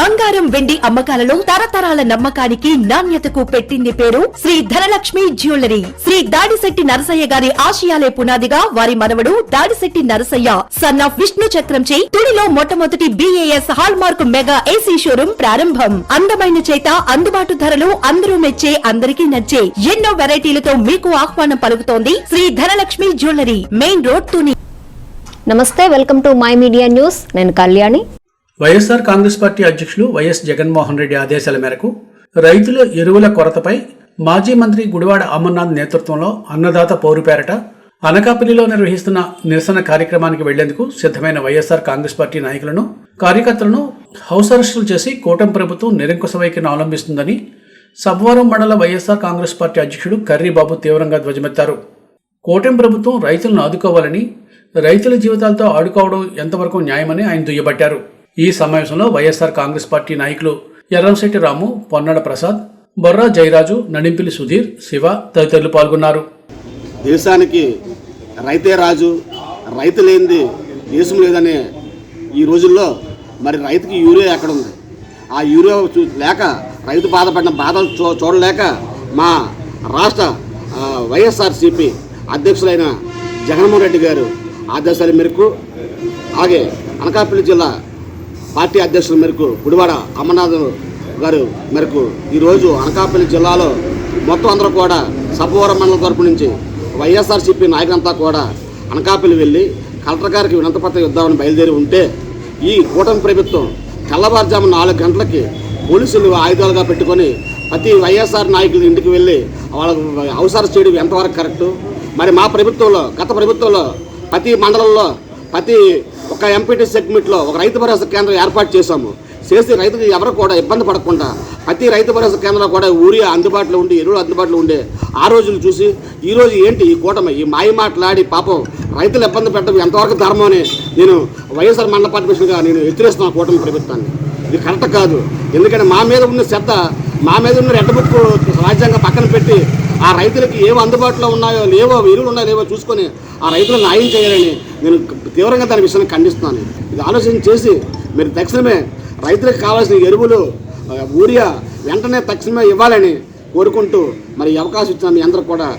బంగారం వెండి అమ్మకాలలో తరతరాల నమ్మకానికి నాణ్యతకు పెట్టింది పేరు శ్రీ ధనలక్ష్మి జ్యువెలరీ. శ్రీ దాడిశెట్టి నరసయ్య గారి ఆశయాలే పునాదిగా వారి మనవడు దాడిశెట్టి నరసయ్య సన్ ఆఫ్ విష్ణు చక్రంచే తుడిలో మొట్టమొదటి BAS hall mark mega AC showroom ప్రారంభం. అందమైన చేత అందుబాటు ధరలు అందరూ మెచ్చే అందరికీ నచ్చే ఎన్నో వెరైటీలతో మీకు ఆహ్వానం పలుకుతోంది Shri Dhanalakshmi jewellery, main road, Tuni. నమస్తే, welcome to my media news. నేను కళ్యాణి. వైఎస్ఆర్ కాంగ్రెస్ పార్టీ అధ్యక్షులు వైఎస్ జగన్మోహన్ రెడ్డి ఆదేశాల మేరకు రైతుల ఎరువుల కొరతపై మాజీ మంత్రి గుడివాడ అమర్నాథ్ నేతృత్వంలో అన్నదాత పౌరు పేరట అనకాపల్లిలో నిర్వహిస్తున్న నిరసన కార్యక్రమానికి వెళ్లేందుకు సిద్ధమైన వైఎస్ఆర్ కాంగ్రెస్ పార్టీ నాయకులను, కార్యకర్తలను హౌస్ అరెస్టులు చేసి కూటమి ప్రభుత్వం నిరంకుశ వైఖరిని అవలంబిస్తుందని సబ్వరం మండల వైఎస్ఆర్ కాంగ్రెస్ పార్టీ అధ్యక్షుడు కర్రీబాబు తీవ్రంగా ధ్వజమెత్తారు. కూటమి ప్రభుత్వం రైతులను ఆదుకోవాలని, రైతుల జీవితాలతో ఆడుకోవడం ఎంతవరకు న్యాయమని ఆయన దుయ్యబట్టారు. ఈ సమావేశంలో వైఎస్ఆర్ కాంగ్రెస్ పార్టీ నాయకులు ఎర్రంశెట్టి రాము, పొన్నాడ ప్రసాద్, బొర్రా జయరాజు, నడింపిలి సుధీర్, శివ తదితరులు పాల్గొన్నారు. దేశానికి రైతే రాజు, రైతు లేనిది దేశం లేదనే ఈ రోజుల్లో మరి రైతుకి యూరియా ఎక్కడుంది? ఆ యూరియా లేక రైతు బాధపడిన బాధలు చూడలేక మా రాష్ట్ర వైఎస్ఆర్సీపీ అధ్యక్షులైన జగన్మోహన్ రెడ్డి గారు ఆదేశాల మేరకు, అలాగే అనకాపల్లి జిల్లా పార్టీ అధ్యక్షుల మేరకు గుడివాడ అమర్నాథ్ గారు మేరకు ఈరోజు అనకాపల్లి జిల్లాలో మొత్తం అందరూ కూడా సబ్బవరం మండలం తరపు నుంచి వైఎస్ఆర్సీపీ నాయకులంతా కూడా అనకాపల్లి వెళ్ళి కలెక్టర్ గారికి వినతిపత్రం ఇద్దామని బయలుదేరి ఉంటే, ఈ కూటమి ప్రభుత్వం తెల్లవారుజాము 4 గంటలకి పోలీసులు ఆయుధాలుగా పెట్టుకొని ప్రతి వైఎస్ఆర్ నాయకుల ఇంటికి వెళ్ళి వాళ్ళకు అవసరం చేయడం ఎంతవరకు కరెక్టు? మరి మా ప్రభుత్వంలో, గత ప్రభుత్వంలో ప్రతి మండలంలో ప్రతి ఒక ఎంపీటీ సెగ్మెంట్లో ఒక రైతు భరోసా కేంద్రం ఏర్పాటు చేశాము. చేసి రైతులు ఎవరు కూడా ఇబ్బంది పడకుండా ప్రతి రైతు భరోసా కేంద్రంలో కూడా యూరియా అందుబాటులో ఉండి, ఎరువులు అందుబాటులో ఉండే ఆ రోజులు చూసి ఈరోజు ఏంటి ఈ కూటమి ఈ మాయ మాట్లాడి పాపం రైతులు ఇబ్బంది పెట్టడం ఎంతవరకు ధర్మం అని నేను వైఎస్ఆర్ మండల పార్టీ మిషన్గా నేను హెచ్చరిస్తున్నాను కూటమి ప్రభుత్వాన్ని. ఇది కరెక్ట్ కాదు. ఎందుకంటే మా మీద ఉన్న శ్రద్ధ, మా మీద ఉన్న రెడ్ బుక్ రాజ్యాంగం పక్కన పెట్టి ఆ రైతులకి ఏవో అందుబాటులో ఉన్నాయో లేవో, ఎరువులు ఉన్నాయో లేవో చూసుకొని ఆ రైతులను న్యాయం చేయాలని నేను తీవ్రంగా దాని విషయాన్ని ఖండిస్తున్నాను. ఇది ఆలోచన చేసి మీరు తక్షణమే రైతులకు కావాల్సిన ఎరువులు, యూరియా వెంటనే తక్షణమే ఇవ్వాలని కోరుకుంటూ మరి అవకాశం ఇచ్చిన మీ అందరూ కూడా